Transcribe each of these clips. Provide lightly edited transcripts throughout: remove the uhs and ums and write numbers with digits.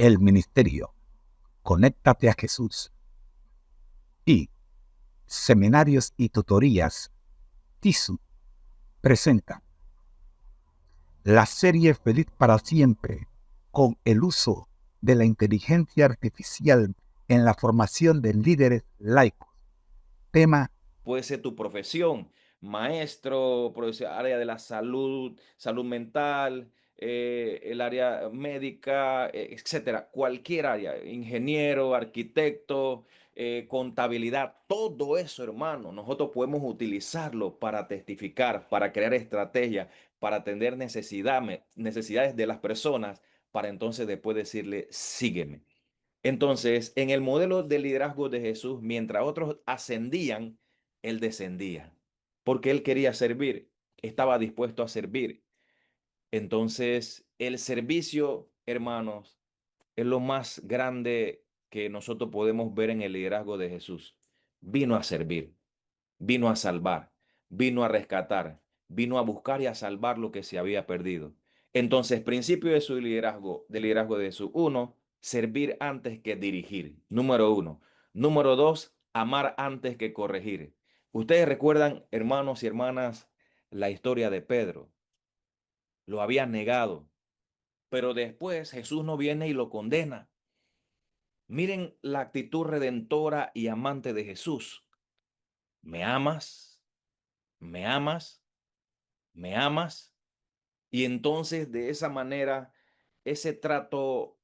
El ministerio Conéctate a Jesús y Seminarios y Tutorías TISU presenta la serie Feliz para Siempre con el uso de la inteligencia artificial en la formación de líderes laicos. Tema: puede ser tu profesión, maestro, área de la salud, salud mental, el área médica, etcétera, cualquier área, ingeniero, arquitecto, contabilidad, todo eso, hermano, nosotros podemos utilizarlo para testificar, para crear estrategias, para atender necesidades de las personas, para entonces después decirle, sígueme. Entonces, en el modelo de liderazgo de Jesús, mientras otros ascendían, él descendía, porque él quería servir, estaba dispuesto a servir. Entonces, el servicio, hermanos, es lo más grande que nosotros podemos ver en el liderazgo de Jesús. Vino a servir, vino a salvar, vino a rescatar, vino a buscar y a salvar lo que se había perdido. Entonces, principio de su liderazgo, del liderazgo de Jesús. Uno, servir antes que dirigir. Número uno. Número dos, amar antes que corregir. Ustedes recuerdan, hermanos y hermanas, la historia de Pedro. Lo había negado, pero después Jesús no viene y lo condena. Miren la actitud redentora y amante de Jesús. ¿Me amas? ¿Me amas? ¿Me amas? Y entonces de esa manera, ese trato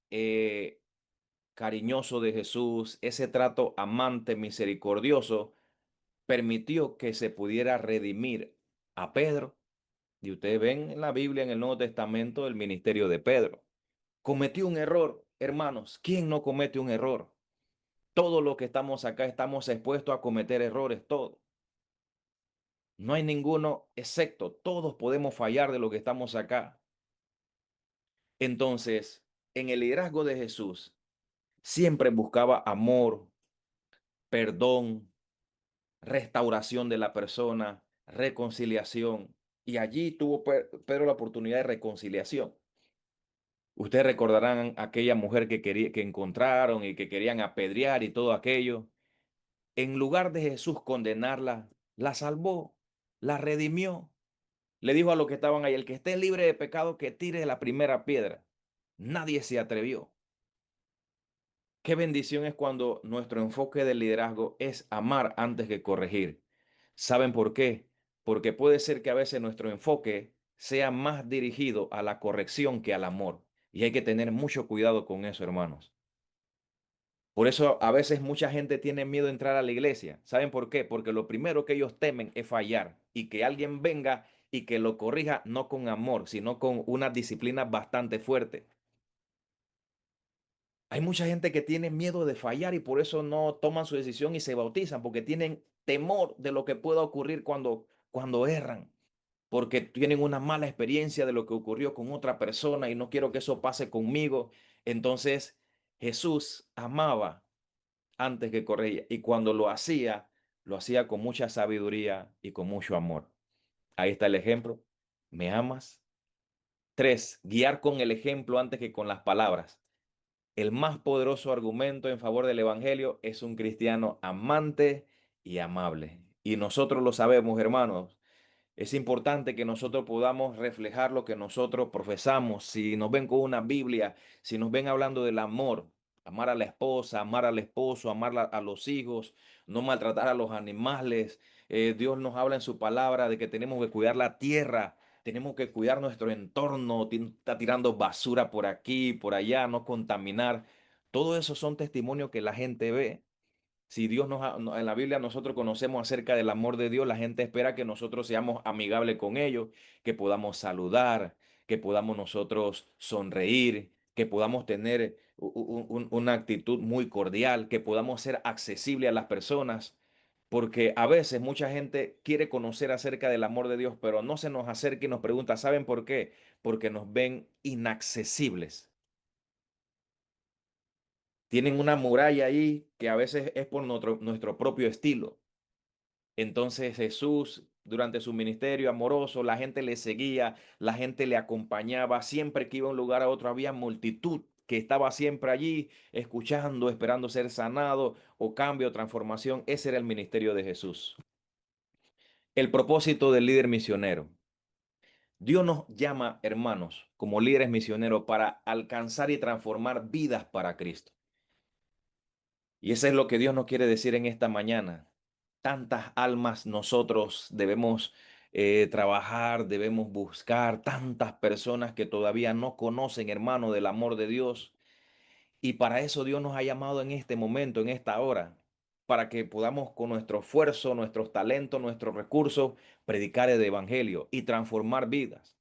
cariñoso de Jesús, ese trato amante, misericordioso, permitió que se pudiera redimir a Pedro. Y ustedes ven en la Biblia, en el Nuevo Testamento, el ministerio de Pedro. Cometió un error, hermanos. ¿Quién no comete un error? Todos los que estamos acá estamos expuestos a cometer errores, todos. No hay ninguno excepto, todos podemos fallar de lo que estamos acá. Entonces, en el liderazgo de Jesús, siempre buscaba amor, perdón, restauración de la persona, reconciliación. Y allí tuvo Pedro la oportunidad de reconciliación. Ustedes recordarán aquella mujer que encontraron y que querían apedrear y todo aquello. En lugar de Jesús condenarla, la salvó, la redimió. Le dijo a los que estaban ahí, el que esté libre de pecado, que tire la primera piedra. Nadie se atrevió. Qué bendición es cuando nuestro enfoque de liderazgo es amar antes que corregir. ¿Saben por qué? Porque puede ser que a veces nuestro enfoque sea más dirigido a la corrección que al amor. Y hay que tener mucho cuidado con eso, hermanos. Por eso a veces mucha gente tiene miedo de entrar a la iglesia. ¿Saben por qué? Porque lo primero que ellos temen es fallar y que alguien venga y que lo corrija no con amor, sino con una disciplina bastante fuerte. Hay mucha gente que tiene miedo de fallar y por eso no toman su decisión y se bautizan, porque tienen temor de lo que pueda ocurrir cuando erran, porque tienen una mala experiencia de lo que ocurrió con otra persona y no quiero que eso pase conmigo. Entonces Jesús amaba antes que corría y cuando lo hacía con mucha sabiduría y con mucho amor. Ahí está el ejemplo. ¿Me amas? Tres, guiar con el ejemplo antes que con las palabras. El más poderoso argumento en favor del evangelio es un cristiano amante y amable. Y nosotros lo sabemos, hermanos. Es importante que nosotros podamos reflejar lo que nosotros profesamos. Si nos ven con una Biblia, si nos ven hablando del amor, amar a la esposa, amar al esposo, amar a los hijos, no maltratar a los animales. Dios nos habla en su palabra de que tenemos que cuidar la tierra, tenemos que cuidar nuestro entorno, está tirando basura por aquí, por allá, no contaminar. Todo eso son testimonios que la gente ve. Si Dios en la Biblia nosotros conocemos acerca del amor de Dios, la gente espera que nosotros seamos amigables con ellos, que podamos saludar, que podamos nosotros sonreír, que podamos tener una actitud muy cordial, que podamos ser accesibles a las personas, porque a veces mucha gente quiere conocer acerca del amor de Dios, pero no se nos acerca y nos pregunta, ¿saben por qué? Porque nos ven inaccesibles. Tienen una muralla ahí que a veces es por nuestro propio estilo. Entonces Jesús, durante su ministerio amoroso, la gente le seguía, la gente le acompañaba, siempre que iba de un lugar a otro había multitud. que estaba siempre allí, escuchando, esperando ser sanado o cambio, transformación. Ese era el ministerio de Jesús. El propósito del líder misionero. Dios nos llama, hermanos, como líderes misioneros para alcanzar y transformar vidas para Cristo. Y eso es lo que Dios nos quiere decir en esta mañana. Tantas almas nosotros debemos trabajar, debemos buscar, tantas personas que todavía no conocen, hermano, del amor de Dios. Y para eso Dios nos ha llamado en este momento, en esta hora, para que podamos con nuestro esfuerzo, nuestros talentos, nuestros recursos, predicar el evangelio y transformar vidas.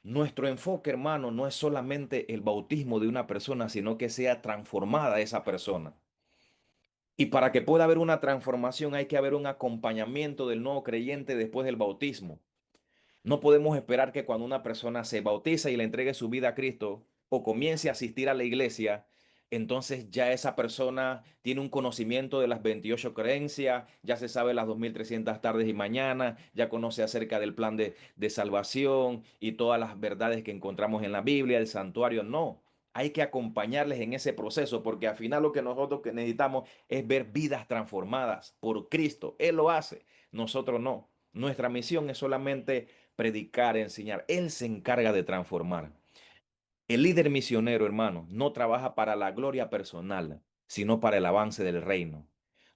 Nuestro enfoque, hermano, no es solamente el bautismo de una persona, sino que sea transformada esa persona. Y para que pueda haber una transformación hay que haber un acompañamiento del nuevo creyente después del bautismo. No podemos esperar que cuando una persona se bautiza y le entregue su vida a Cristo o comience a asistir a la iglesia, entonces ya esa persona tiene un conocimiento de las 28 creencias, ya se sabe las 2300 tardes y mañanas, ya conoce acerca del plan de salvación y todas las verdades que encontramos en la Biblia, el santuario. No, hay que acompañarles en ese proceso porque al final lo que nosotros necesitamos es ver vidas transformadas por Cristo. Él lo hace, nosotros no. Nuestra misión es solamente predicar, enseñar. Él se encarga de transformar. El líder misionero, hermano, no trabaja para la gloria personal, sino para el avance del reino.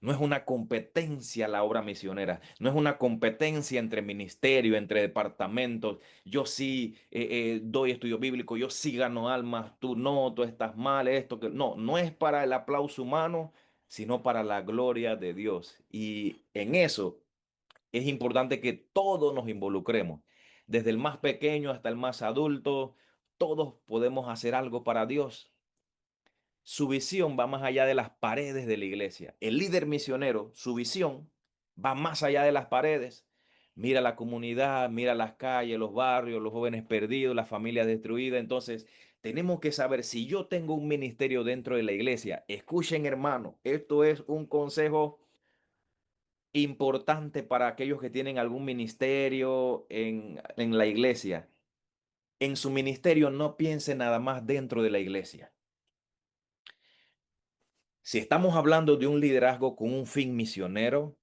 No es una competencia la obra misionera, no es una competencia entre ministerio, entre departamentos. Yo sí doy estudio bíblico, yo sí gano almas, tú no, tú estás mal, esto que no, no es para el aplauso humano, sino para la gloria de Dios. Y en eso es importante que todos nos involucremos, desde el más pequeño hasta el más adulto, todos podemos hacer algo para Dios. Su visión va más allá de las paredes de la iglesia. El líder misionero, su visión va más allá de las paredes. Mira la comunidad, mira las calles, los barrios, los jóvenes perdidos, las familias destruidas. Entonces, tenemos que saber si yo tengo un ministerio dentro de la iglesia. Escuchen, hermano, esto es un consejo importante para aquellos que tienen algún ministerio en la iglesia. En su ministerio no piense nada más dentro de la iglesia. Si estamos hablando de un liderazgo con un fin misionero,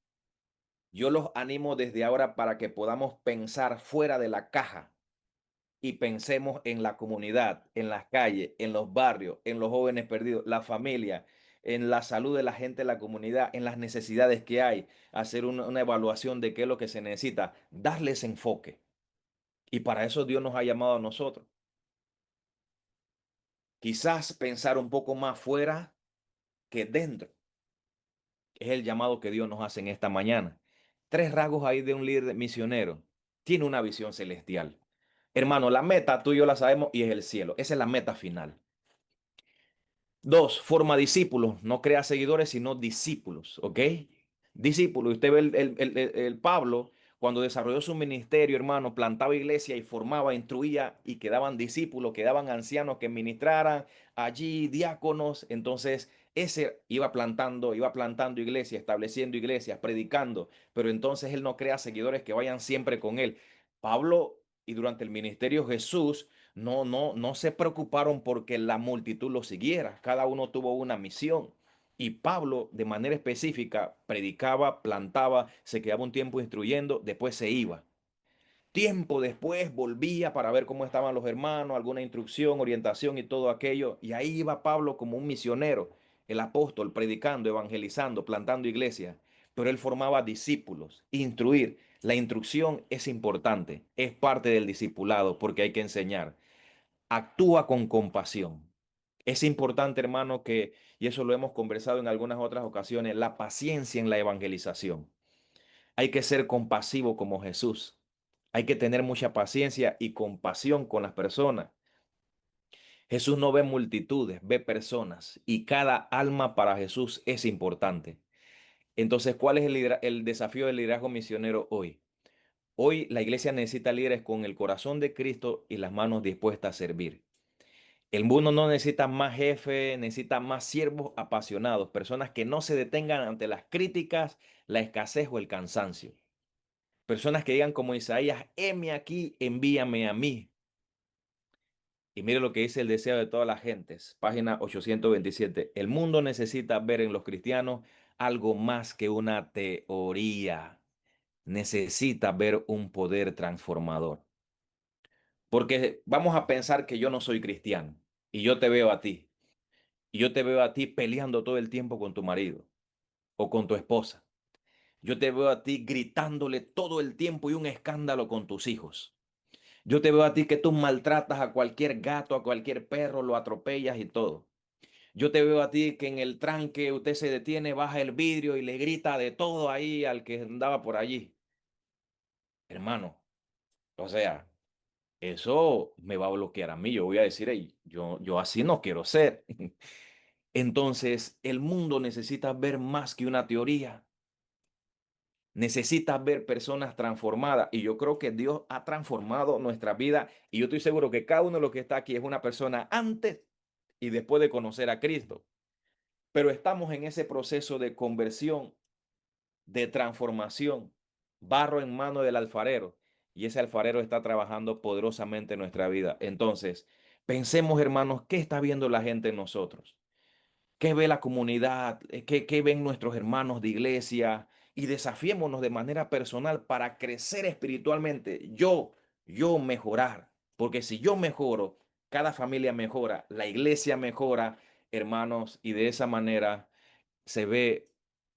yo los animo desde ahora para que podamos pensar fuera de la caja y pensemos en la comunidad, en las calles, en los barrios, en los jóvenes perdidos, la familia, en la salud de la gente de la comunidad, en las necesidades que hay, hacer una evaluación de qué es lo que se necesita, darles enfoque. Y para eso Dios nos ha llamado a nosotros. Quizás pensar un poco más fuera que dentro. Es el llamado que Dios nos hace en esta mañana. Tres rasgos ahí de un líder misionero. Tiene una visión celestial. Hermano, la meta tú y yo la sabemos y es el cielo. Esa es la meta final. Dos, forma discípulos. No crea seguidores, sino discípulos. ¿Ok? Discípulos. Usted ve el Pablo cuando desarrolló su ministerio, hermano, plantaba iglesia y formaba, instruía y quedaban discípulos, quedaban ancianos que ministraran allí, diáconos. Entonces, ese iba plantando iglesia, estableciendo iglesias, predicando, pero entonces él no crea seguidores que vayan siempre con él. Pablo y durante el ministerio Jesús no se preocuparon porque la multitud lo siguiera. Cada uno tuvo una misión. Y Pablo, de manera específica, predicaba, plantaba, se quedaba un tiempo instruyendo, después se iba. Tiempo después volvía para ver cómo estaban los hermanos, alguna instrucción, orientación y todo aquello. Y ahí iba Pablo como un misionero, el apóstol, predicando, evangelizando, plantando iglesias. Pero él formaba discípulos, instruir. La instrucción es importante, es parte del discipulado porque hay que enseñar. Actúa con compasión. Es importante, hermano, y eso lo hemos conversado en algunas otras ocasiones, la paciencia en la evangelización. Hay que ser compasivo como Jesús. Hay que tener mucha paciencia y compasión con las personas. Jesús no ve multitudes, ve personas y cada alma para Jesús es importante. Entonces, ¿cuál es el desafío del liderazgo misionero hoy? Hoy la iglesia necesita líderes con el corazón de Cristo y las manos dispuestas a servir. El mundo no necesita más jefes, necesita más siervos apasionados, personas que no se detengan ante las críticas, la escasez o el cansancio. Personas que digan como Isaías, heme aquí, envíame a mí. Y mire lo que dice el deseo de todas las gentes, página 827. El mundo necesita ver en los cristianos algo más que una teoría. Necesita ver un poder transformador. Porque vamos a pensar que yo no soy cristiano y yo te veo a ti. Y yo te veo a ti peleando todo el tiempo con tu marido o con tu esposa. Yo te veo a ti gritándole todo el tiempo y un escándalo con tus hijos. Yo te veo a ti que tú maltratas a cualquier gato, a cualquier perro, lo atropellas y todo. Yo te veo a ti que en el tranque usted se detiene, baja el vidrio y le grita de todo ahí al que andaba por allí. Hermano, o sea, eso me va a bloquear a mí. Yo voy a decir, "Ey, yo así no quiero ser". Entonces, el mundo necesita ver más que una teoría. Necesita ver personas transformadas. Y yo creo que Dios ha transformado nuestra vida. Y yo estoy seguro que cada uno de los que está aquí es una persona antes y después de conocer a Cristo. Pero estamos en ese proceso de conversión, de transformación, barro en mano del alfarero. Y ese alfarero está trabajando poderosamente en nuestra vida. Entonces, pensemos, hermanos, ¿qué está viendo la gente en nosotros? ¿Qué ve la comunidad? ¿Qué ven nuestros hermanos de iglesia? Y desafiémonos de manera personal para crecer espiritualmente. Yo mejorar. Porque si yo mejoro, cada familia mejora, la iglesia mejora, hermanos, y de esa manera se ve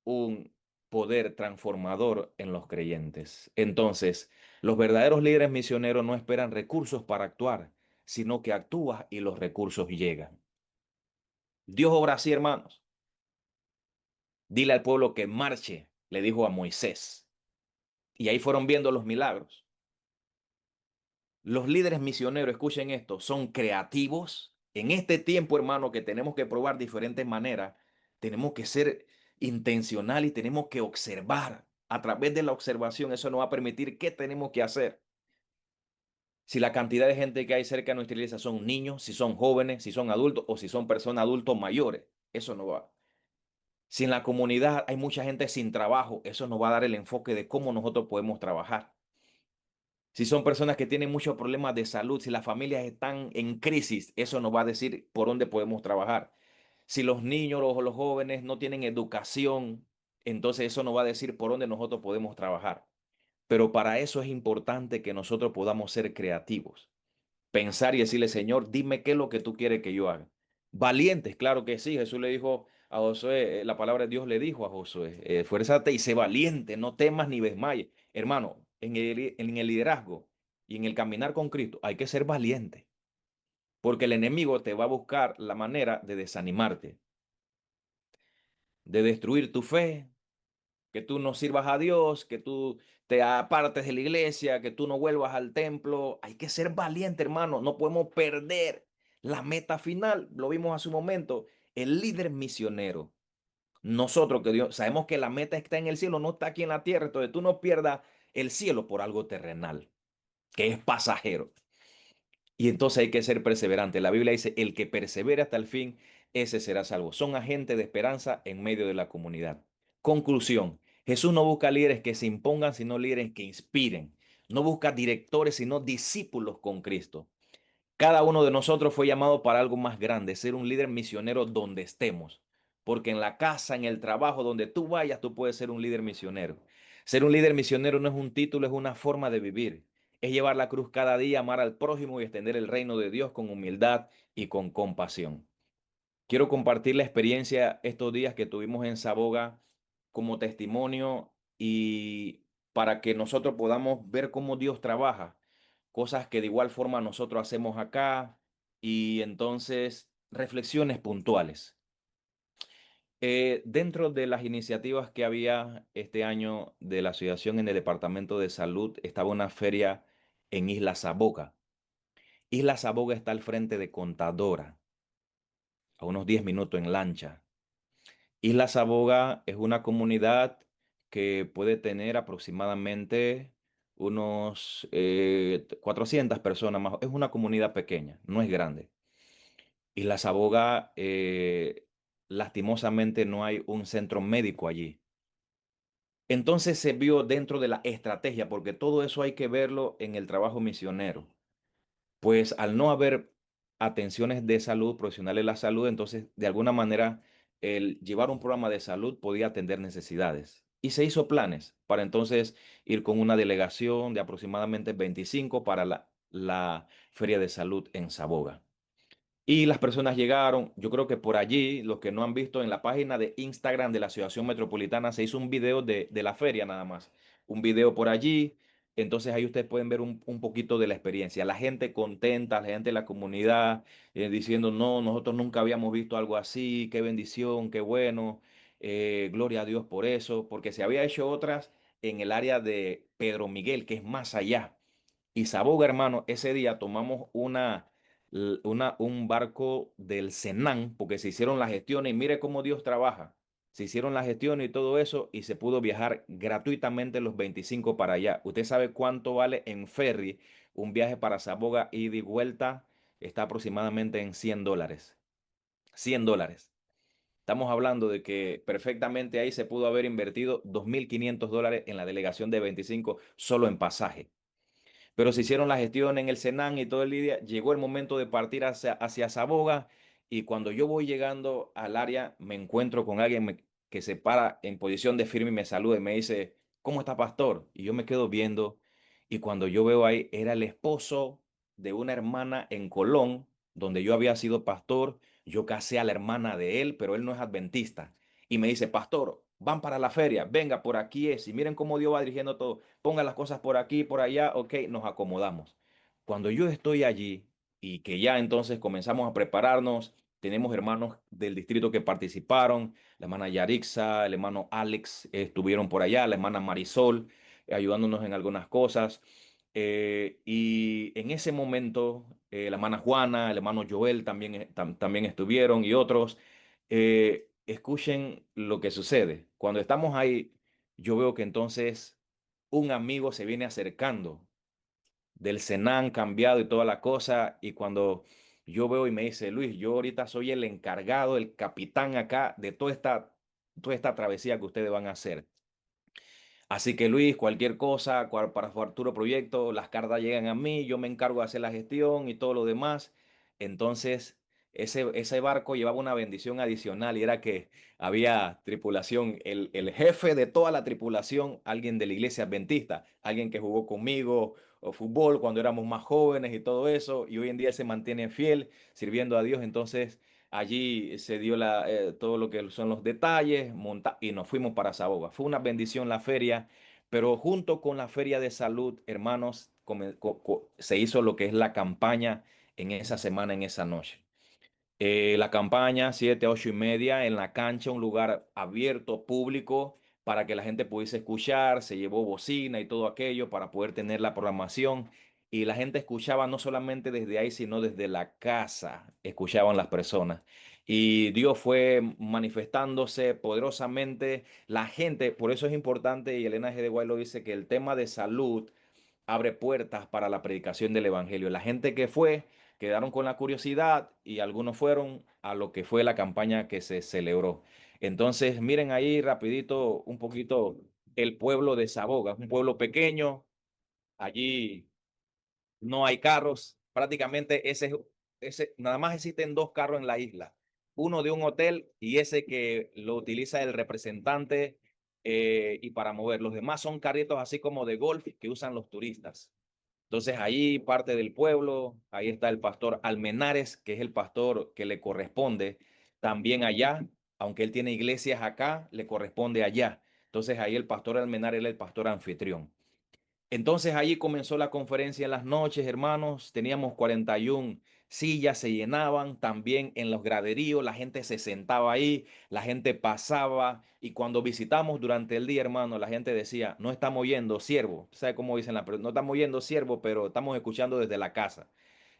un poder transformador en los creyentes. Entonces, los verdaderos líderes misioneros no esperan recursos para actuar, sino que actúan y los recursos llegan. Dios obra así, hermanos. Dile al pueblo que marche, le dijo a Moisés. Y ahí fueron viendo los milagros. Los líderes misioneros, escuchen esto, son creativos. En este tiempo, hermano, que tenemos que probar diferentes maneras, tenemos que ser intencional y tenemos que observar. A través de la observación, eso nos va a permitir qué tenemos que hacer. Si la cantidad de gente que hay cerca de nuestra iglesia son niños, si son jóvenes, si son adultos o si son personas adultos mayores, eso no va. Si en la comunidad hay mucha gente sin trabajo, eso nos va a dar el enfoque de cómo nosotros podemos trabajar. Si son personas que tienen muchos problemas de salud, si las familias están en crisis, eso nos va a decir por dónde podemos trabajar. Si los niños o los jóvenes no tienen educación, entonces eso nos va a decir por dónde nosotros podemos trabajar. Pero para eso es importante que nosotros podamos ser creativos, pensar y decirle, Señor, dime qué es lo que tú quieres que yo haga. Valientes, claro que sí. Jesús le dijo a Josué, la palabra de Dios le dijo a Josué, fuérzate y sé valiente, no temas ni desmayes. Hermano, en el liderazgo y en el caminar con Cristo hay que ser valiente, porque el enemigo te va a buscar la manera de desanimarte, de destruir tu fe, que tú no sirvas a Dios, que tú te apartes de la iglesia, que tú no vuelvas al templo. Hay que ser valiente, hermano. No podemos perder la meta final. Lo vimos hace un momento. El líder misionero. Nosotros que Dios, sabemos que la meta está en el cielo, no está aquí en la tierra. Entonces tú no pierdas el cielo por algo terrenal, que es pasajero. Y entonces hay que ser perseverante. La Biblia dice, el que persevere hasta el fin, ese será salvo. Son agentes de esperanza en medio de la comunidad. Conclusión, Jesús no busca líderes que se impongan, sino líderes que inspiren. No busca directores, sino discípulos con Cristo. Cada uno de nosotros fue llamado para algo más grande, ser un líder misionero donde estemos. Porque en la casa, en el trabajo, donde tú vayas, tú puedes ser un líder misionero. Ser un líder misionero no es un título, es una forma de vivir. Es llevar la cruz cada día, amar al prójimo y extender el reino de Dios con humildad y con compasión. Quiero compartir la experiencia estos días que tuvimos en Saboga como testimonio y para que nosotros podamos ver cómo Dios trabaja, cosas que de igual forma nosotros hacemos acá y entonces reflexiones puntuales. Dentro de las iniciativas que había este año de la asociación en el Departamento de Salud, estaba una feria en Isla Saboga. Isla Saboga está al frente de Contadora, a unos 10 minutos en lancha. Isla Saboga es una comunidad que puede tener aproximadamente unos 400 personas más. Es una comunidad pequeña, no es grande. Isla Saboga, lastimosamente, no hay un centro médico allí. Entonces se vio dentro de la estrategia, porque todo eso hay que verlo en el trabajo misionero. Pues al no haber atenciones de salud, profesionales de la salud, entonces de alguna manera el llevar un programa de salud podía atender necesidades. Y se hizo planes para entonces ir con una delegación de aproximadamente 25 para la Feria de Salud en Saboga. Y las personas llegaron, yo creo que por allí, los que no han visto en la página de Instagram de la Asociación Metropolitana, se hizo un video de la feria nada más. Un video por allí. Entonces ahí ustedes pueden ver un poquito de la experiencia. La gente contenta, la gente de la comunidad, diciendo, no, nosotros nunca habíamos visto algo así, qué bendición, qué bueno, gloria a Dios por eso, porque se había hecho otras en el área de Pedro Miguel, que es más allá. Y Saboga, hermano, ese día tomamos un barco del Senan, porque se hicieron las gestiones y mire cómo Dios trabaja. Se hicieron las gestiones y todo eso y se pudo viajar gratuitamente los 25 para allá. ¿Usted sabe cuánto vale en ferry un viaje para Saboga ida y vuelta? Está aproximadamente en $100. $100. Estamos hablando de que perfectamente ahí se pudo haber invertido $2.500 en la delegación de 25 solo en pasaje. Pero se hicieron la gestión en el Senan y todo el día. Llegó el momento de partir hacia Saboga y cuando yo voy llegando al área me encuentro con alguien que se para en posición de firme y me saluda y me dice, ¿cómo está, pastor? Y yo me quedo viendo y cuando yo veo ahí era el esposo de una hermana en Colón, donde yo había sido pastor. Yo casé a la hermana de él, pero él no es adventista. Y me dice, pastor, van para la feria, venga, por aquí es. Y miren cómo Dios va dirigiendo todo, ponga las cosas por aquí, por allá, ok, nos acomodamos. Cuando yo estoy allí y que ya entonces comenzamos a prepararnos, tenemos hermanos del distrito que participaron, la hermana Yarixa, el hermano Alex estuvieron por allá, la hermana Marisol ayudándonos en algunas cosas. Y en ese momento, la hermana Juana, el hermano Joel también, también estuvieron y otros. Escuchen lo que sucede. Cuando estamos ahí, yo veo que entonces un amigo se viene acercando del Senan cambiado y toda la cosa. Y cuando yo veo y me dice, Luis, yo ahorita soy el encargado, el capitán acá de toda esta travesía que ustedes van a hacer. Así que Luis, cualquier cosa para futuro proyecto, las cartas llegan a mí, yo me encargo de hacer la gestión y todo lo demás. Entonces, ese barco llevaba una bendición adicional y era que había tripulación, el jefe de toda la tripulación, alguien de la iglesia adventista, alguien que jugó conmigo o fútbol cuando éramos más jóvenes y todo eso, y hoy en día se mantiene fiel, sirviendo a Dios. Entonces, allí se dio todo lo que son los detalles y nos fuimos para Saboga. Fue una bendición la feria, pero junto con la feria de salud, hermanos, se hizo lo que es la campaña en esa semana, en esa noche. La campaña, 7, 8:30, en la cancha, un lugar abierto, público, para que la gente pudiese escuchar. Se llevó bocina y todo aquello para poder tener la programación. Y la gente escuchaba no solamente desde ahí, sino desde la casa, escuchaban las personas. Y Dios fue manifestándose poderosamente. La gente, por eso es importante, y Elena G. de Guay lo dice, que el tema de salud abre puertas para la predicación del evangelio. La gente que fue quedaron con la curiosidad y algunos fueron a lo que fue la campaña que se celebró. Entonces, miren ahí rapidito un poquito el pueblo de Saboga, un pueblo pequeño, allí no hay carros, prácticamente nada más existen dos carros en la isla, uno de un hotel y ese que lo utiliza el representante y para mover. Los demás son carritos así como de golf que usan los turistas. Entonces ahí parte del pueblo, ahí está el pastor Almenares, que es el pastor que le corresponde también allá, aunque él tiene iglesias acá, le corresponde allá. Entonces ahí el pastor Almenares es el pastor anfitrión. Entonces allí comenzó la conferencia en las noches, hermanos. Teníamos 41 sillas, se llenaban también en los graderíos, la gente se sentaba ahí, la gente pasaba y cuando visitamos durante el día, hermano, la gente decía, no estamos oyendo siervo. ¿Sabe cómo dicen no estamos oyendo siervo, pero estamos escuchando desde la casa?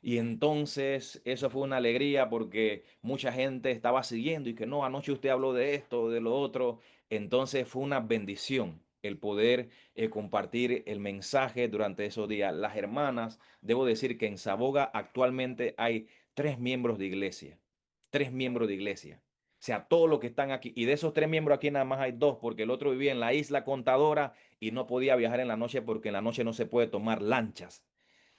Y entonces eso fue una alegría porque mucha gente estaba siguiendo y que no, anoche usted habló de esto, de lo otro. Entonces fue una bendición el poder compartir el mensaje durante esos días. Las hermanas, debo decir que en Saboga actualmente hay 3 miembros de iglesia, 3 miembros de iglesia. O sea, todos los que están aquí, y de esos 3 miembros aquí nada más hay dos, porque el otro vivía en la isla Contadora y no podía viajar en la noche porque en la noche no se puede tomar lanchas.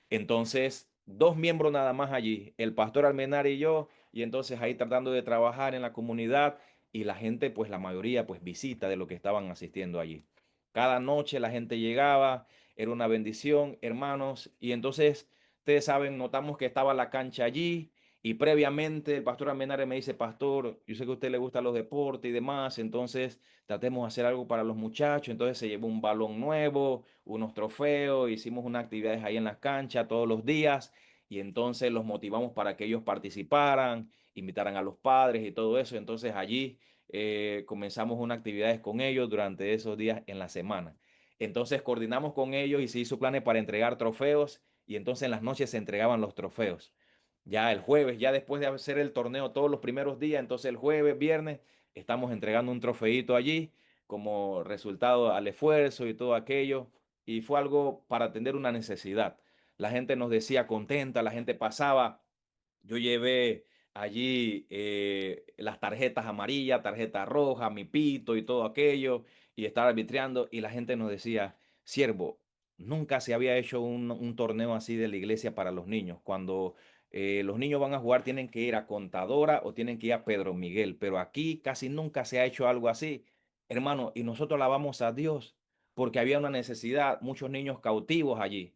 Entonces, 2 miembros nada más allí, el pastor Almenar y yo, y entonces ahí tratando de trabajar en la comunidad y la gente, pues la mayoría, pues visita de lo que estaban asistiendo allí. Cada noche la gente llegaba, era una bendición, hermanos, y entonces, ustedes saben, notamos que estaba la cancha allí y previamente el pastor Almenares me dice, pastor, yo sé que a usted le gustan los deportes y demás, entonces tratemos de hacer algo para los muchachos. Entonces se llevó un balón nuevo, unos trofeos, hicimos unas actividades ahí en las canchas todos los días y entonces los motivamos para que ellos participaran, invitaran a los padres y todo eso. Entonces allí comenzamos unas actividades con ellos durante esos días en la semana. Entonces coordinamos con ellos y se hizo planes para entregar trofeos y entonces en las noches se entregaban los trofeos. Ya el jueves, ya después de hacer el torneo todos los primeros días, entonces el jueves, viernes, estamos entregando un trofeito allí como resultado al esfuerzo y todo aquello. Y fue algo para atender una necesidad. La gente nos decía contenta, la gente pasaba. Yo llevé allí las tarjetas amarillas, tarjeta roja, mi pito y todo aquello, y estar arbitrando, y la gente nos decía, siervo, nunca se había hecho un torneo así de la iglesia para los niños. Cuando los niños van a jugar tienen que ir a Contadora o tienen que ir a Pedro Miguel, pero aquí casi nunca se ha hecho algo así, hermano, y nosotros alabamos a Dios porque había una necesidad, muchos niños cautivos allí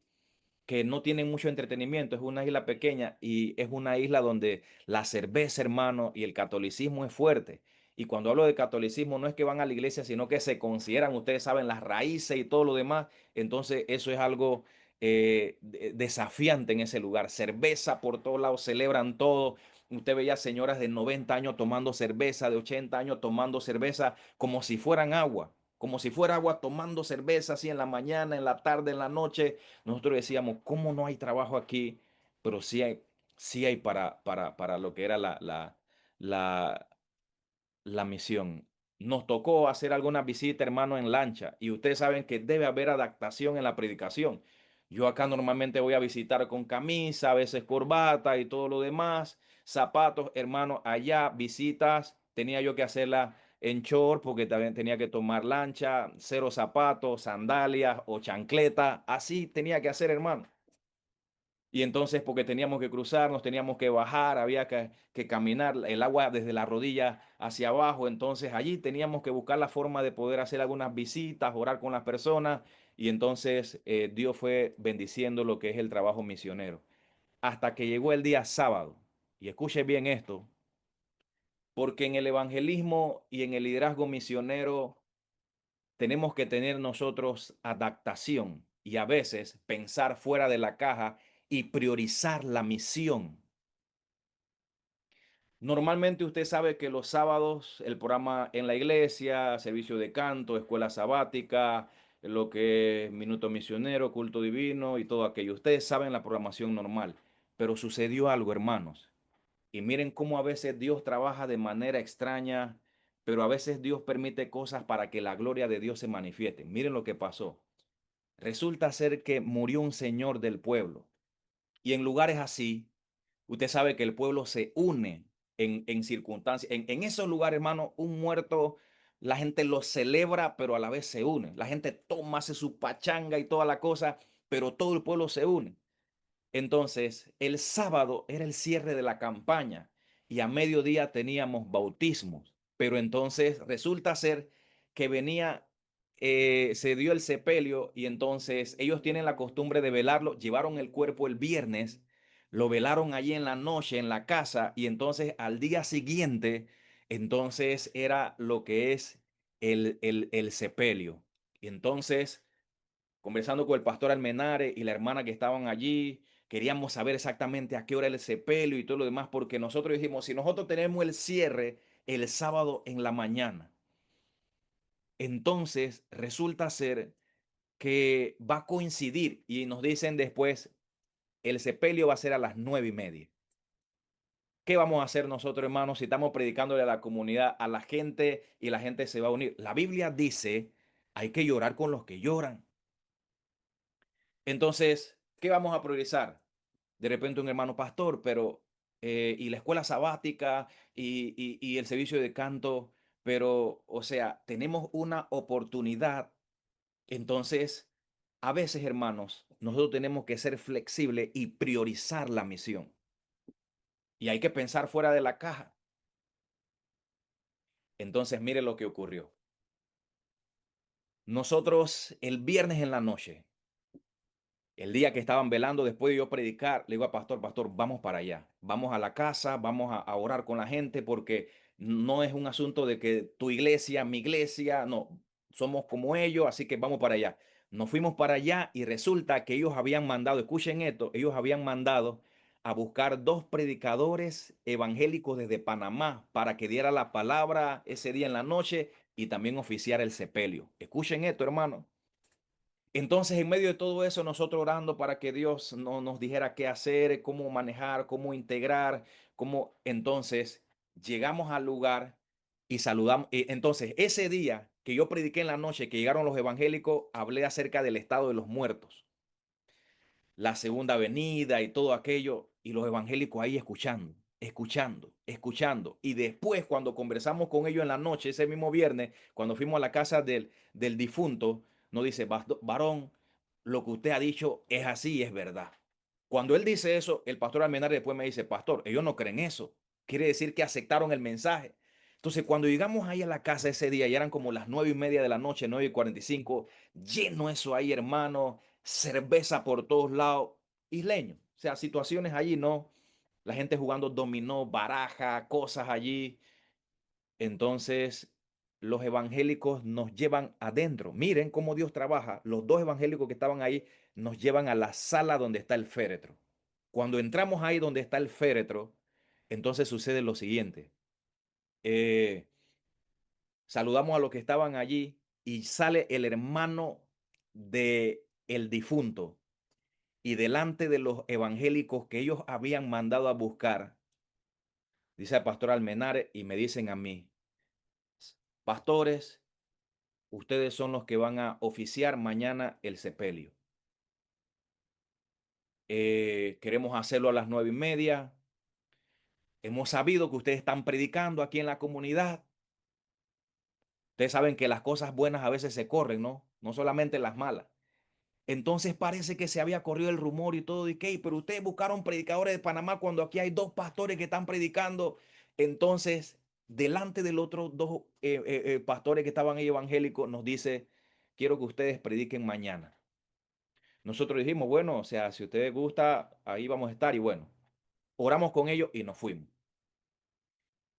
que no tienen mucho entretenimiento, es una isla pequeña y es una isla donde la cerveza, hermano, y el catolicismo es fuerte. Y cuando hablo de catolicismo no es que van a la iglesia, sino que se consideran, ustedes saben, las raíces y todo lo demás. Entonces eso es algo desafiante en ese lugar. Cerveza por todos lados, celebran todo. Usted veía señoras de 90 años tomando cerveza, de 80 años tomando cerveza como si fueran agua. Como si fuera agua tomando cerveza así en la mañana, en la tarde, en la noche. Nosotros decíamos, ¿cómo no hay trabajo aquí? Pero sí hay para lo que era la, la misión. Nos tocó hacer alguna visita, hermano, en lancha, y ustedes saben que debe haber adaptación en la predicación. Yo acá normalmente voy a visitar con camisa, a veces corbata y todo lo demás, zapatos, hermano, allá visitas, tenía yo que hacerla en short porque también tenía que tomar lancha, cero zapatos, sandalias o chancleta, así tenía que hacer, hermano. Y entonces, porque teníamos que cruzar, nos teníamos que bajar, había que caminar el agua desde la rodilla hacia abajo. Entonces, allí teníamos que buscar la forma de poder hacer algunas visitas, orar con las personas. Y entonces, Dios fue bendiciendo lo que es el trabajo misionero. Hasta que llegó el día sábado. Y escuche bien esto, porque en el evangelismo y en el liderazgo misionero tenemos que tener nosotros adaptación y a veces pensar fuera de la caja y priorizar la misión. Normalmente usted sabe que los sábados el programa en la iglesia, servicio de canto, escuela sabática, lo que es minuto misionero, culto divino y todo aquello. Ustedes saben la programación normal, pero sucedió algo, hermanos. Y miren cómo a veces Dios trabaja de manera extraña, pero a veces Dios permite cosas para que la gloria de Dios se manifieste. Miren lo que pasó. Resulta ser que murió un señor del pueblo. Y en lugares así, usted sabe que el pueblo se une en circunstancias. En esos lugares, hermano, un muerto, la gente lo celebra, pero a la vez se une. La gente toma, hace su pachanga y toda la cosa, pero todo el pueblo se une. Entonces, el sábado era el cierre de la campaña y a mediodía teníamos bautismos. Pero entonces resulta ser que venía, se dio el sepelio y entonces ellos tienen la costumbre de velarlo. Llevaron el cuerpo el viernes, lo velaron allí en la noche en la casa y entonces al día siguiente, entonces era lo que es el sepelio. Y entonces conversando con el pastor Almenare y la hermana que estaban allí. Queríamos saber exactamente a qué hora era el sepelio y todo lo demás, porque nosotros dijimos, si nosotros tenemos el cierre el sábado en la mañana, entonces resulta ser que va a coincidir y nos dicen después, el sepelio va a ser a las 9:30. ¿Qué vamos a hacer nosotros, hermanos, si estamos predicándole a la comunidad, a la gente y la gente se va a unir? La Biblia dice, hay que llorar con los que lloran. Entonces, ¿qué vamos a priorizar? De repente un hermano pastor, pero, y la escuela sabática y el servicio de canto, pero, o sea, tenemos una oportunidad. Entonces, A veces, hermanos, nosotros tenemos que ser flexibles y priorizar la misión. Y hay que pensar fuera de la caja. Entonces, mire lo que ocurrió. Nosotros el viernes en la noche, el día que estaban velando, después de yo predicar, le digo a pastor, pastor, vamos para allá, vamos a la casa, vamos a orar con la gente, porque no es un asunto de que tu iglesia, mi iglesia, no, somos como ellos, así que vamos para allá. Nos fuimos para allá y resulta que ellos habían mandado, escuchen esto, ellos habían mandado a buscar dos predicadores evangélicos desde Panamá para que diera la palabra ese día en la noche y también oficiar el sepelio. Escuchen esto, hermano. Entonces, en medio de todo eso, nosotros orando para que Dios no nos dijera qué hacer, cómo manejar, cómo integrar, cómo entonces llegamos al lugar y saludamos. Entonces, ese día que yo prediqué en la noche, que llegaron los evangélicos, hablé acerca del estado de los muertos, la segunda venida y todo aquello, y los evangélicos ahí escuchando, escuchando, escuchando. Y después, cuando conversamos con ellos en la noche, ese mismo viernes, cuando fuimos a la casa del difunto, nos dice, varón, lo que usted ha dicho es así y es verdad. Cuando él dice eso, el pastor Almenar después me dice, pastor, ellos no creen eso. Quiere decir que aceptaron el mensaje. Entonces, cuando llegamos ahí a la casa ese día, ya eran como las 9:30 de la noche, 9:45, lleno eso ahí, hermano, cerveza por todos lados, isleño. O sea, situaciones allí, ¿no? La gente jugando dominó, baraja, cosas allí. Entonces, los evangélicos nos llevan adentro. Miren cómo Dios trabaja. Los dos evangélicos que estaban ahí nos llevan a la sala donde está el féretro. Cuando entramos ahí donde está el féretro, entonces sucede lo siguiente. Eh, Saludamos a los que estaban allí y sale el hermano de el difunto y delante de los evangélicos que ellos habían mandado a buscar, dice el pastor Almenares y me dicen a mí, pastores, ustedes son los que van a oficiar mañana el sepelio. Queremos hacerlo a las 9:30. Hemos sabido que ustedes están predicando aquí en la comunidad. Ustedes saben que las cosas buenas a veces se corren, ¿no? No solamente las malas. Entonces parece que se había corrido el rumor y todo, y que, pero ustedes buscaron predicadores de Panamá cuando aquí hay dos pastores que están predicando. Entonces, delante del otro dos pastores que estaban ahí evangélicos, nos dice, quiero que ustedes prediquen mañana. Nosotros dijimos, bueno, o sea, si ustedes gusta, ahí vamos a estar. Y bueno, oramos con ellos y nos fuimos.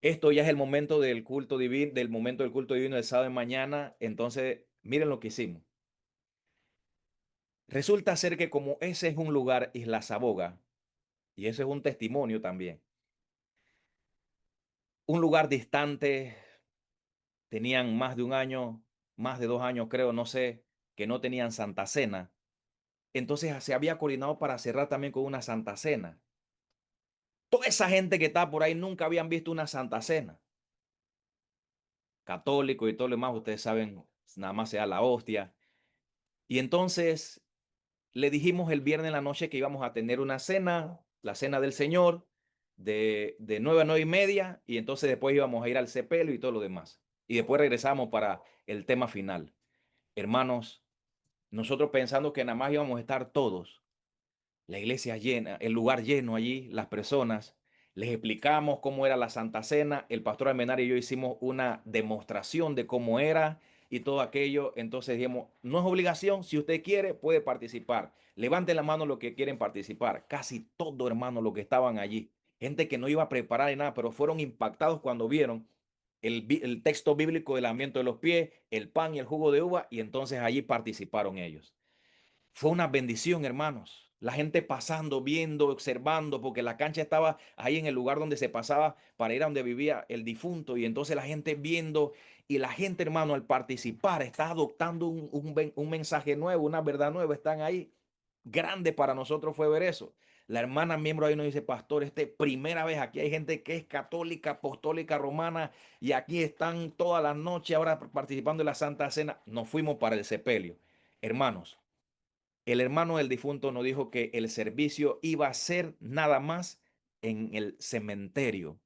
Esto ya es el momento del culto divino, del momento del culto divino del sábado de mañana. Entonces, miren lo que hicimos. Resulta ser que como ese es un lugar, Isla Saboga, y eso es un testimonio también. Un lugar distante, tenían más de un año, más de 2 años creo, no sé, que no tenían Santa Cena. Entonces se había coordinado para cerrar también con una Santa Cena. Toda esa gente que está por ahí nunca habían visto una Santa Cena. Católico y todo lo demás, ustedes saben, nada más se da la hostia. Y entonces le dijimos el viernes en la noche que íbamos a tener una cena, la cena del Señor, de 9 a 9:30, y entonces después íbamos a ir al sepelio y todo lo demás. Y después regresamos para el tema final. Hermanos, nosotros pensando que nada más íbamos a estar todos, la iglesia llena, el lugar lleno allí, las personas. Les explicamos cómo era la Santa Cena. El pastor Almenar y yo hicimos una demostración de cómo era y todo aquello. Entonces dijimos, no es obligación, si usted quiere, puede participar. Levanten la mano los que quieren participar. Casi todo, hermano, los que estaban allí. Gente que no iba a preparar ni nada, pero fueron impactados cuando vieron el texto bíblico del lamento de los pies, el pan y el jugo de uva, y entonces allí participaron ellos. Fue una bendición, hermanos. La gente pasando, viendo, observando, porque la cancha estaba ahí en el lugar donde se pasaba para ir a donde vivía el difunto. Y entonces la gente viendo y la gente, hermano, al participar, está adoptando un mensaje nuevo, una verdad nueva. Están ahí. Grande para nosotros fue ver eso. La hermana miembro ahí nos dice, pastor, primera vez aquí hay gente que es católica, apostólica, romana, y aquí están todas las noches ahora participando en la Santa Cena. Nos fuimos para el sepelio. Hermanos, el hermano del difunto nos dijo que el servicio iba a ser nada más en el cementerio.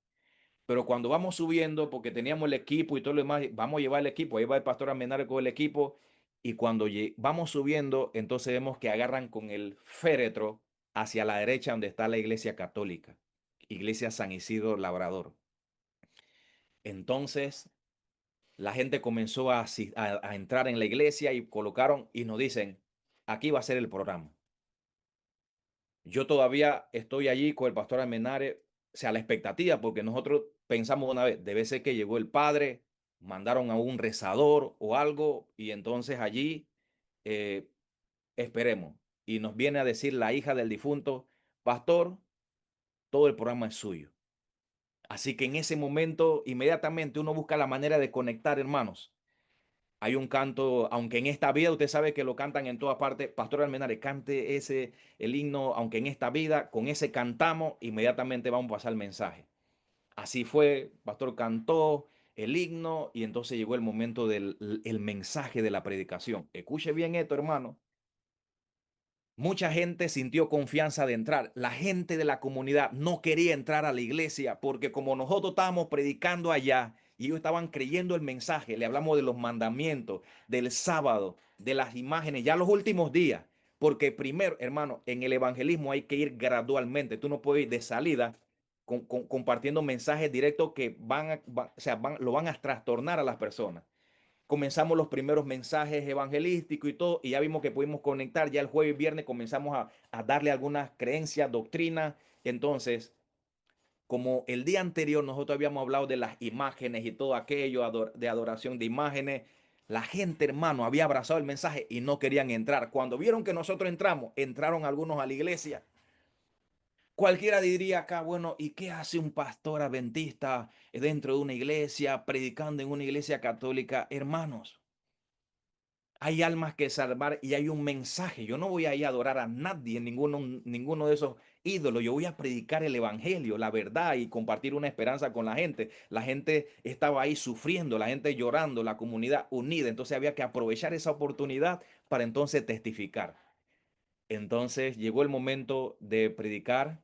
Pero cuando vamos subiendo, porque teníamos el equipo y todo lo demás, vamos a llevar el equipo, ahí va el pastor Almenares con el equipo, Y cuando vamos subiendo, entonces vemos que agarran con el féretro hacia la derecha donde está la iglesia católica, iglesia San Isidro Labrador. Entonces la gente comenzó a entrar en la iglesia y colocaron y nos dicen, aquí va a ser el programa. Yo todavía estoy allí con el pastor Almenare, o sea, la expectativa, porque nosotros pensamos una vez, debe ser que llegó el padre, mandaron a un rezador o algo, y entonces allí eh, esperemos. Y nos viene a decir la hija del difunto, pastor, todo el programa es suyo. Así que en ese momento, inmediatamente uno busca la manera de conectar, hermanos. Hay un canto, aunque en esta vida usted sabe que lo cantan en todas partes. Pastor Almenare, cante el himno, aunque en esta vida, con ese cantamos, inmediatamente vamos a pasar el mensaje. Así fue, Pastor cantó el himno y entonces llegó el momento del el mensaje de la predicación. Escuche bien esto, hermano. Mucha gente sintió confianza de entrar. La gente de la comunidad no quería entrar a la iglesia porque como nosotros estábamos predicando allá y ellos estaban creyendo el mensaje, le hablamos de los mandamientos, del sábado, de las imágenes, ya los últimos días. Porque primero, hermano, en el evangelismo hay que ir gradualmente. Tú no puedes ir de salida compartiendo mensajes directos que lo van a trastornar a las personas. Comenzamos los primeros mensajes evangelísticos y todo, y ya vimos que pudimos conectar. Ya el jueves y viernes comenzamos a darle algunas creencias, doctrinas. Entonces, como el día anterior nosotros habíamos hablado de las imágenes y todo aquello, de adoración de imágenes, la gente, hermano, había abrazado el mensaje y no querían entrar. Cuando vieron que nosotros entramos, entraron algunos a la iglesia. Cualquiera diría acá, bueno, ¿y qué hace un pastor adventista dentro de una iglesia, predicando en una iglesia católica? Hermanos, hay almas que salvar y hay un mensaje. Yo no voy a ir a adorar a nadie, ninguno de esos ídolos. Yo voy a predicar el evangelio, la verdad y compartir una esperanza con la gente. La gente estaba ahí sufriendo, la gente llorando, la comunidad unida. Entonces había que aprovechar esa oportunidad para entonces testificar. Entonces llegó el momento de predicar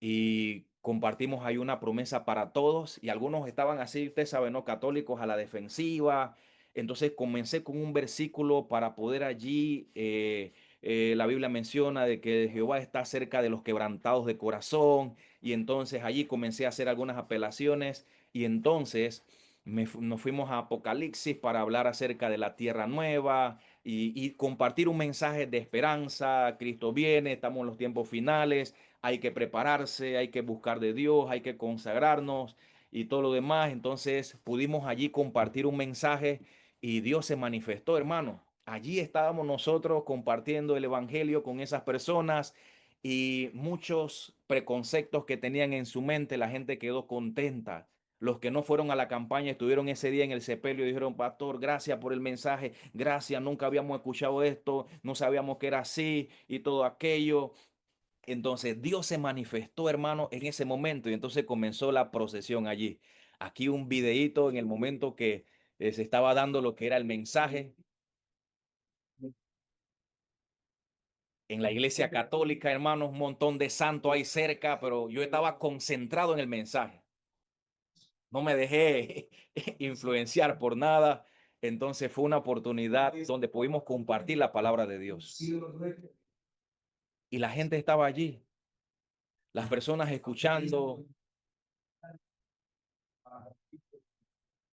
y compartimos ahí una promesa para todos y algunos estaban así, usted sabe, ¿no? Católicos a la defensiva. Entonces comencé con un versículo para poder allí, la Biblia menciona de que Jehová está cerca de los quebrantados de corazón y entonces allí comencé a hacer algunas apelaciones y entonces nos fuimos a Apocalipsis para hablar acerca de la tierra nueva y compartir un mensaje de esperanza. Cristo viene, estamos en los tiempos finales, hay que prepararse, hay que buscar de Dios, hay que consagrarnos y todo lo demás. Entonces pudimos allí compartir un mensaje y Dios se manifestó, hermano. Allí estábamos nosotros compartiendo el evangelio con esas personas y muchos preconceptos que tenían en su mente, la gente quedó contenta. Los que no fueron a la campaña estuvieron ese día en el sepelio y dijeron, pastor, gracias por el mensaje, gracias, nunca habíamos escuchado esto, no sabíamos que era así y todo aquello. Entonces Dios se manifestó, hermano, en ese momento y entonces comenzó la procesión allí. Aquí un videíto en el momento que se estaba dando lo que era el mensaje en la iglesia católica, hermano, un montón de santos ahí cerca, pero yo estaba concentrado en el mensaje. No me dejé influenciar por nada. Entonces fue una oportunidad donde pudimos compartir la palabra de Dios. Y la gente estaba allí, las personas escuchando,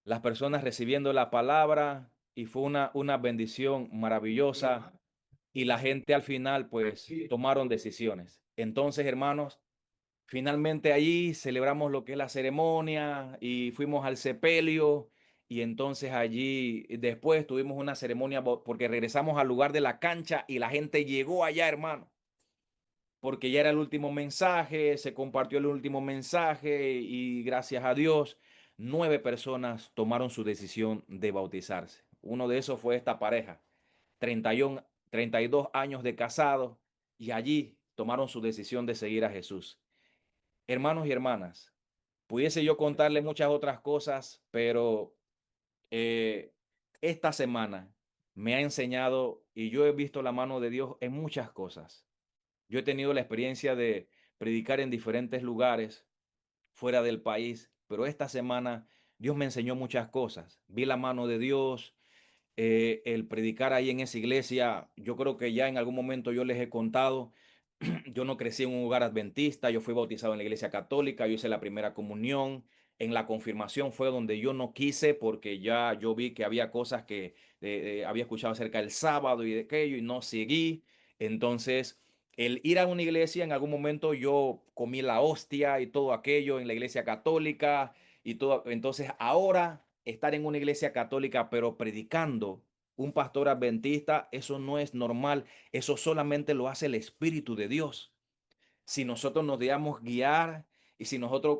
las personas recibiendo la palabra y fue una bendición maravillosa y la gente al final pues tomaron decisiones. Entonces, hermanos, finalmente allí celebramos lo que es la ceremonia y fuimos al sepelio y entonces allí después tuvimos una ceremonia porque regresamos al lugar de la cancha y la gente llegó allá, hermano, porque ya era el último mensaje, se compartió el último mensaje y gracias a Dios, 9 personas tomaron su decisión de bautizarse. Uno de esos fue esta pareja, 31, 32 años de casado y allí tomaron su decisión de seguir a Jesús. Hermanos y hermanas, pudiese yo contarle muchas otras cosas, pero eh, esta semana me ha enseñado y yo he visto la mano de Dios en muchas cosas. Yo he tenido la experiencia de predicar en diferentes lugares fuera del país, pero esta semana Dios me enseñó muchas cosas. Vi la mano de Dios, el predicar ahí en esa iglesia, yo creo que ya en algún momento yo les he contado, yo no crecí en un hogar adventista, yo fui bautizado en la iglesia católica, yo hice la primera comunión, en la confirmación fue donde yo no quise porque ya yo vi que había cosas que había escuchado acerca del sábado y de aquello y no seguí. Entonces, el ir a una iglesia, en algún momento yo comí la hostia y todo aquello en la iglesia católica y todo. Entonces, ahora estar en una iglesia católica, pero predicando un pastor adventista, eso no es normal. Eso solamente lo hace el Espíritu de Dios. Si nosotros nos dejamos guiar y si nosotros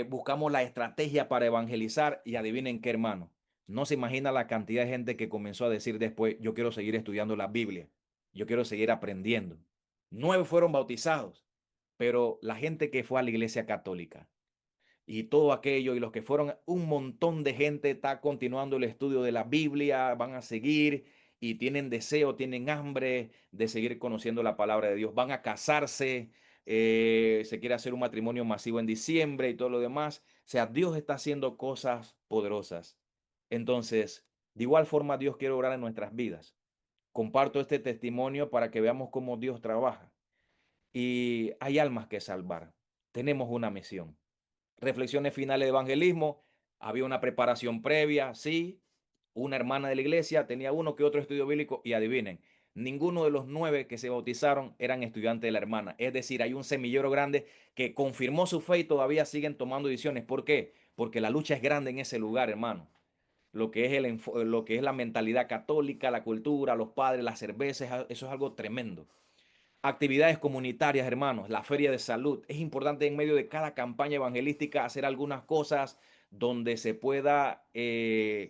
buscamos la estrategia para evangelizar, y adivinen qué, hermano, no se imagina la cantidad de gente que comenzó a decir después, yo quiero seguir estudiando la Biblia, yo quiero seguir aprendiendo. 9 fueron bautizados, pero la gente que fue a la iglesia católica y todo aquello, y los que fueron, un montón de gente está continuando el estudio de la Biblia, van a seguir y tienen deseo, tienen hambre de seguir conociendo la palabra de Dios, van a casarse, se quiere hacer un matrimonio masivo en diciembre y todo lo demás. O sea, Dios está haciendo cosas poderosas. Entonces, de igual forma, Dios quiere obrar en nuestras vidas. Comparto este testimonio para que veamos cómo Dios trabaja. Y hay almas que salvar. Tenemos una misión. Reflexiones finales de evangelismo. Había una preparación previa, sí. Una hermana de la iglesia tenía uno que otro estudio bíblico y adivinen, ninguno de los 9 que se bautizaron eran estudiantes de la hermana. Es decir, hay un semillero grande que confirmó su fe y todavía siguen tomando decisiones. ¿Por qué? Porque la lucha es grande en ese lugar, hermano. Lo que es lo que es la mentalidad católica, la cultura, los padres, las cervezas, eso es algo tremendo. Actividades comunitarias, hermanos, la feria de salud. Es importante en medio de cada campaña evangelística hacer algunas cosas donde se pueda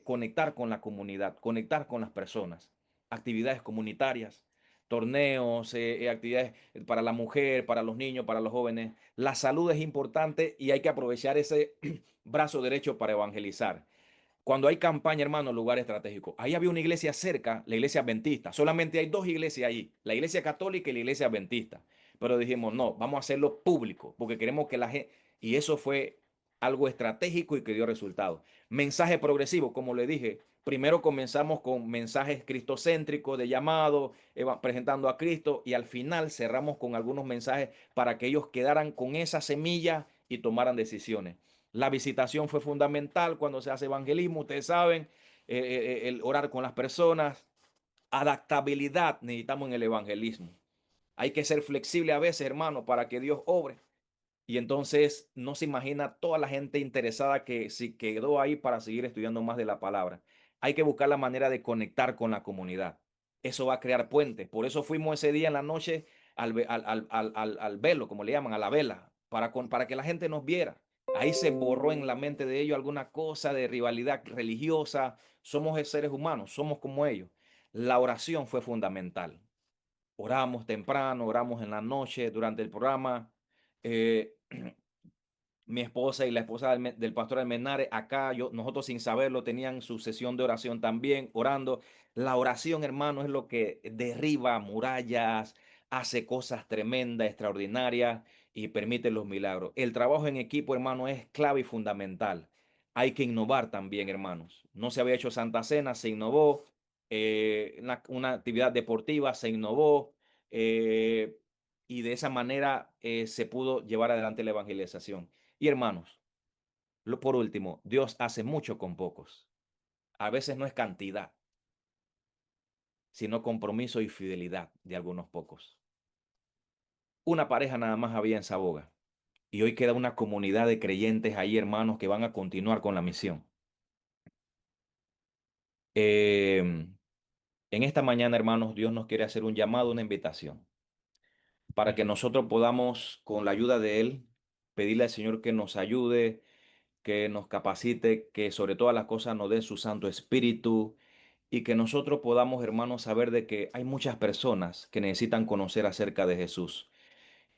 conectar con la comunidad, conectar con las personas. Actividades comunitarias, torneos, actividades para la mujer, para los niños, para los jóvenes. La salud es importante y hay que aprovechar ese brazo derecho para evangelizar. Cuando hay campaña, hermano, lugar estratégico. Ahí había una iglesia cerca, la iglesia adventista. Solamente hay dos iglesias ahí, la iglesia católica y la iglesia adventista. Pero dijimos, no, vamos a hacerlo público, porque queremos que la gente... Y eso fue algo estratégico y que dio resultados. Mensaje progresivo, como le dije, primero comenzamos con mensajes cristocéntricos de llamado, presentando a Cristo, y al final cerramos con algunos mensajes para que ellos quedaran con esa semilla y tomaran decisiones. La visitación fue fundamental cuando se hace evangelismo, ustedes saben, el orar con las personas. Adaptabilidad necesitamos en el evangelismo. Hay que ser flexible a veces, hermano, para que Dios obre. Y entonces no se imagina toda la gente interesada que si quedó ahí para seguir estudiando más de la palabra. Hay que buscar la manera de conectar con la comunidad. Eso va a crear puentes. Por eso fuimos ese día en la noche al velo, como le llaman, a la vela, para que la gente nos viera. Ahí se borró en la mente de ellos alguna cosa de rivalidad religiosa. Somos seres humanos, somos como ellos. La oración fue fundamental. Oramos temprano, oramos en la noche durante el programa. Eh, mi esposa y la esposa del pastor Almenares, acá nosotros sin saberlo tenían su sesión de oración también, orando. La oración, hermano, es lo que derriba murallas, hace cosas tremendas, extraordinarias y permite los milagros. El trabajo en equipo, hermano, es clave y fundamental. Hay que innovar también, hermanos. No se había hecho Santa Cena, se innovó. Una actividad deportiva se innovó. eh, y de esa manera se pudo llevar adelante la evangelización. Y hermanos, por último, Dios hace mucho con pocos. A veces no es cantidad, sino compromiso y fidelidad de algunos pocos. Una pareja nada más había en Saboga y hoy queda una comunidad de creyentes ahí, hermanos, que van a continuar con la misión. En esta mañana, hermanos, Dios nos quiere hacer un llamado, una invitación, para que nosotros podamos, con la ayuda de Él, pedirle al Señor que nos ayude, que nos capacite, que sobre todas las cosas nos dé su Santo Espíritu y que nosotros podamos, hermanos, saber de que hay muchas personas que necesitan conocer acerca de Jesús.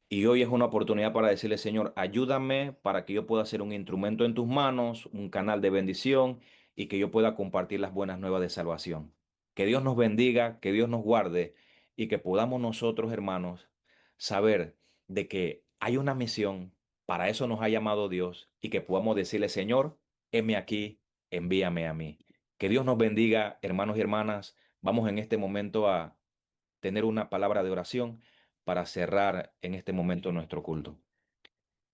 Y hoy es una oportunidad para decirle, Señor, ayúdame para que yo pueda ser un instrumento en tus manos, un canal de bendición y que yo pueda compartir las buenas nuevas de salvación. Que Dios nos bendiga, que Dios nos guarde y que podamos nosotros, hermanos, saber de que hay una misión, para eso nos ha llamado Dios y que podamos decirle, Señor, heme aquí, envíame a mí. Que Dios nos bendiga, hermanos y hermanas. Vamos en este momento a tener una palabra de oración para cerrar en este momento nuestro culto.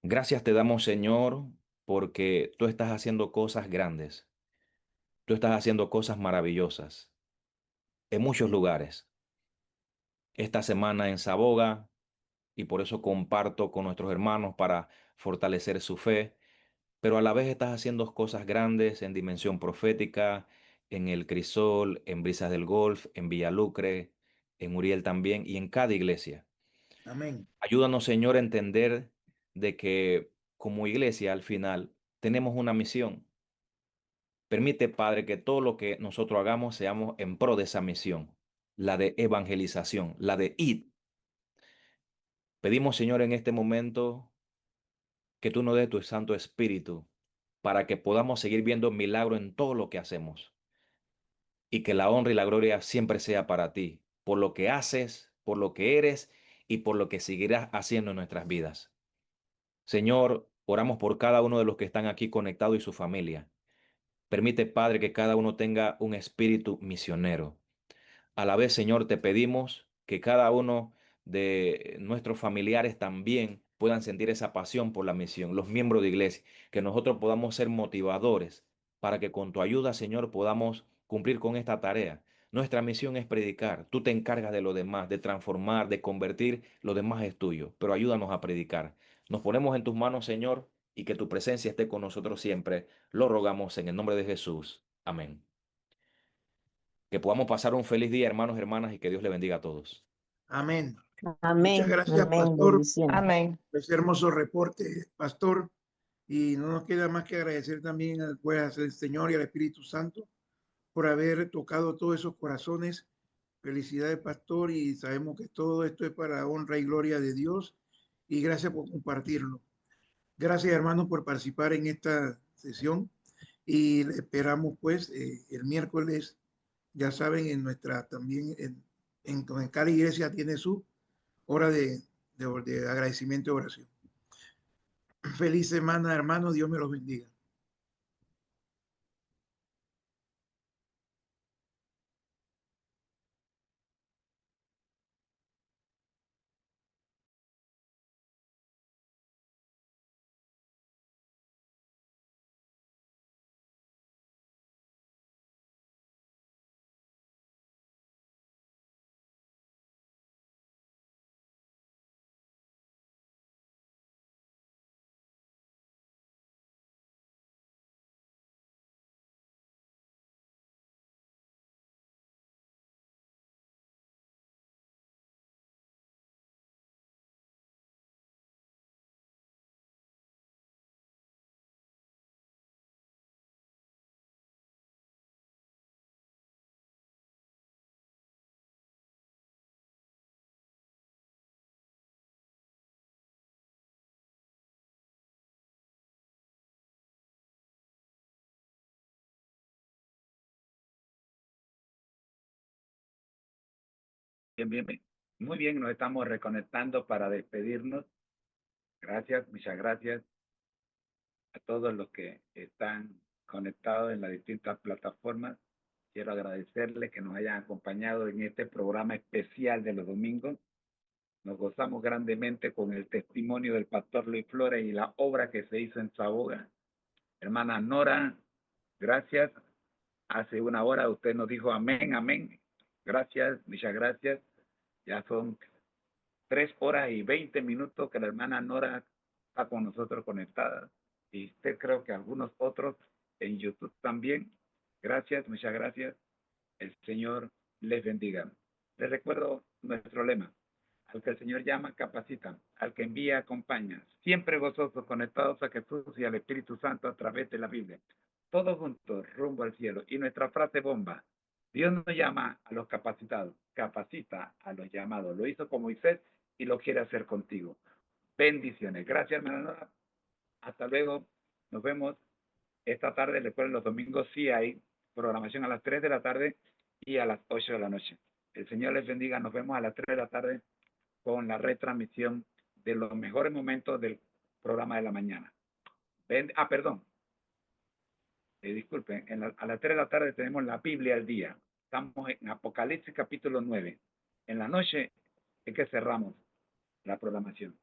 Gracias te damos, Señor, porque tú estás haciendo cosas grandes. Tú estás haciendo cosas maravillosas en muchos lugares. Esta semana en Saboga, y por eso comparto con nuestros hermanos para fortalecer su fe, pero a la vez estás haciendo cosas grandes en dimensión profética, en El Crisol, en Brisas del Golf, en Villalucre, en Uriel también y en cada iglesia. Amén. Ayúdanos, Señor, a entender de que como iglesia al final tenemos una misión. Permite, Padre, que todo lo que nosotros hagamos seamos en pro de esa misión, la de evangelización, la de ir. Pedimos, Señor, en este momento que tú nos des tu Santo Espíritu para que podamos seguir viendo milagros en todo lo que hacemos y que la honra y la gloria siempre sea para ti, por lo que haces, por lo que eres y por lo que seguirás haciendo en nuestras vidas. Señor, oramos por cada uno de los que están aquí conectados y su familia. Permite, Padre, que cada uno tenga un espíritu misionero. A la vez, Señor, te pedimos que cada uno de nuestros familiares también puedan sentir esa pasión por la misión, los miembros de iglesia, que nosotros podamos ser motivadores para que con tu ayuda, Señor, podamos cumplir con esta tarea. Nuestra misión es predicar. Tú te encargas de lo demás, de transformar, de convertir. Lo demás es tuyo, pero ayúdanos a predicar. Nos ponemos en tus manos, Señor, y que tu presencia esté con nosotros siempre. Lo rogamos en el nombre de Jesús. Amén. Que podamos pasar un feliz día, hermanos, hermanas, y que Dios le bendiga a todos. Amén. Muchas Amén, gracias, amén, pastor, bendiciones. Amén. por ese hermoso reporte, pastor. Y no nos queda más que agradecer también al Señor y al Espíritu Santo por haber tocado todos esos corazones. Felicidades, pastor, y sabemos que todo esto es para honra y gloria de Dios. Y gracias por compartirlo. Gracias, hermanos, por participar en esta sesión. Y le esperamos, pues, el miércoles, ya saben, en nuestra también, en cada iglesia tiene su hora de agradecimiento y oración. Feliz semana, hermano. Dios me los bendiga. Bien, bien, bien. Muy bien, nos estamos reconectando para despedirnos. Gracias, muchas gracias a todos los que están conectados en las distintas plataformas. Quiero agradecerles que nos hayan acompañado en este programa especial de los domingos. Nos gozamos grandemente con el testimonio del pastor Luis Flores y la obra que se hizo en Saboga. Hermana Nora, gracias. Hace una hora usted nos dijo amén, amén. Gracias, muchas gracias. Ya son 3 horas y 20 minutos que la hermana Nora está con nosotros conectada. Y usted creo que algunos otros en YouTube también. Gracias, muchas gracias. El Señor les bendiga. Les recuerdo nuestro lema. Al que el Señor llama, capacita. Al que envía, acompaña. Siempre gozosos, conectados a Jesús y al Espíritu Santo a través de la Biblia. Todos juntos, rumbo al cielo. Y nuestra frase bomba. Dios no llama a los capacitados, capacita a los llamados. Lo hizo con Moisés y lo quiere hacer contigo. Bendiciones. Gracias, hermana Nora. Hasta luego. Nos vemos esta tarde. Recuerden, los domingos sí hay programación a las 3 de la tarde y a las 8 de la noche. El Señor les bendiga. Nos vemos a las 3 de la tarde con la retransmisión de los mejores momentos del programa de la mañana. Perdón. disculpen, a las 3 de la tarde tenemos la Biblia al día. Estamos en Apocalipsis capítulo 9. En la noche es que cerramos la programación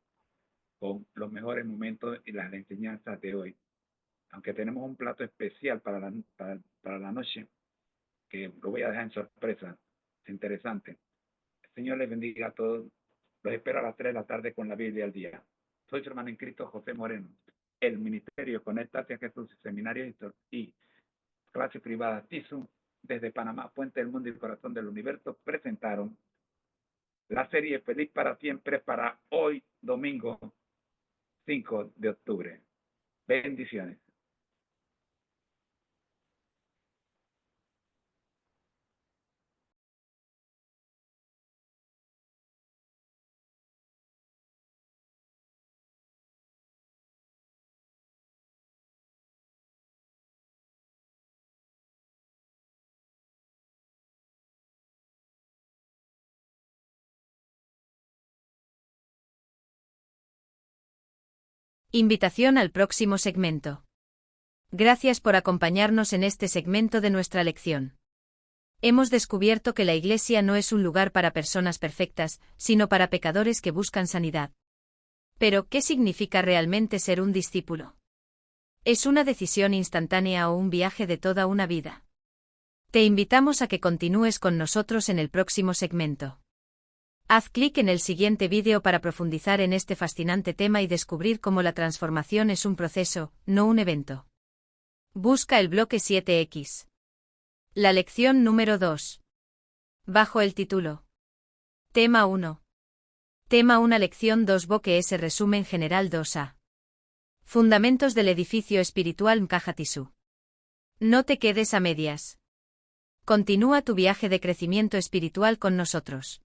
con los mejores momentos y las enseñanzas de hoy. Aunque tenemos un plato especial para la noche, que lo voy a dejar en sorpresa, es interesante. El Señor les bendiga a todos. Los espero a las 3 de la tarde con la Biblia al día. Soy su hermano en Cristo, José Moreno. El Ministerio Conéctate a Jesús, Seminario y Clase Privada TISU, desde Panamá, Puente del Mundo y Corazón del Universo, presentaron la serie Feliz para Siempre para hoy, domingo 5 de octubre. Bendiciones. Invitación al próximo segmento. Gracias por acompañarnos en este segmento de nuestra lección. Hemos descubierto que la Iglesia no es un lugar para personas perfectas, sino para pecadores que buscan sanidad. Pero, ¿qué significa realmente ser un discípulo? ¿Es una decisión instantánea o un viaje de toda una vida? Te invitamos a que continúes con nosotros en el próximo segmento. Haz clic en el siguiente vídeo para profundizar en este fascinante tema y descubrir cómo la transformación es un proceso, no un evento. Busca el bloque 7X. La lección número 2. Bajo el título. Tema 1. Tema 1 Lección 2 Bloque S Resumen General 2A. Fundamentos del edificio espiritual Mkajatisu. No te quedes a medias. Continúa tu viaje de crecimiento espiritual con nosotros.